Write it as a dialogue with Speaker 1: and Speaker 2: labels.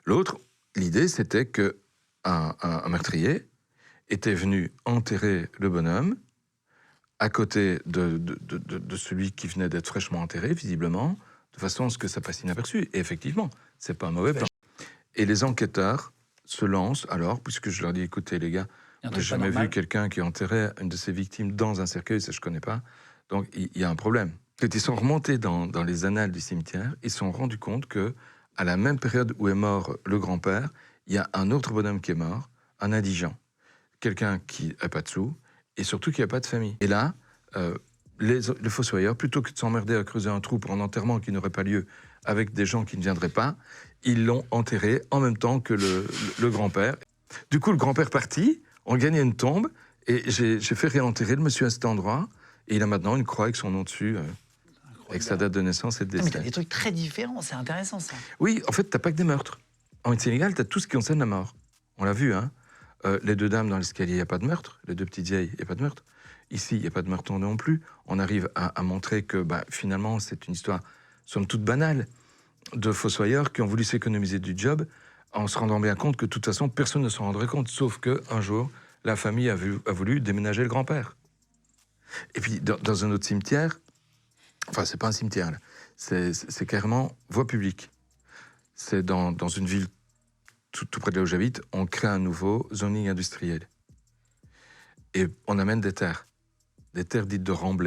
Speaker 1: L'autre, l'idée, c'était que un meurtrier était venu enterrer le bonhomme à côté de celui qui venait d'être fraîchement enterré, visiblement, de façon à ce que ça passe inaperçu. Et effectivement, c'est pas un mauvais plan. Et les enquêteurs se lancent alors, puisque je leur dis, écoutez les gars, moi, j'ai jamais vu quelqu'un qui enterrait une de ses victimes dans un cercueil, ça je connais pas. Donc il y a un problème. Quand ils sont remontés dans les annales du cimetière, ils se sont rendus compte que à la même période où est mort le grand-père, il y a un autre bonhomme qui est mort, un indigent, quelqu'un qui n'a pas de sous et surtout qui n'a pas de famille. Et là, les fossoyeurs, plutôt que de s'emmerder à creuser un trou pour un enterrement qui n'aurait pas lieu avec des gens qui ne viendraient pas, ils l'ont enterré en même temps que le grand-père. Du coup, le grand-père parti, on gagnait une tombe et j'ai fait réenterrer le monsieur à cet endroit et il a maintenant une croix avec son nom dessus. Avec sa date de naissance et de décès.
Speaker 2: Mais t'as des trucs très différents, c'est intéressant ça.
Speaker 1: Oui, en fait, t'as pas que des meurtres. En médecine légale, t'as tout ce qui concerne la mort. On l'a vu, hein. Les deux dames dans l'escalier, il n'y a pas de meurtre. Les deux petites vieilles, il n'y a pas de meurtre. Ici, il n'y a pas de meurtre non plus. On arrive à montrer que finalement, c'est une histoire, somme toute banale, de fossoyeurs qui ont voulu s'économiser du job en se rendant bien compte que de toute façon, personne ne s'en rendrait compte, sauf qu'un jour, la famille a voulu déménager le grand-père. Et puis, dans un autre cimetière, enfin, c'est pas un cimetière, là. C'est carrément voie publique. C'est dans une ville tout près de là où j'habite, on crée un nouveau zoning industriel. Et on amène des terres dites de remblai.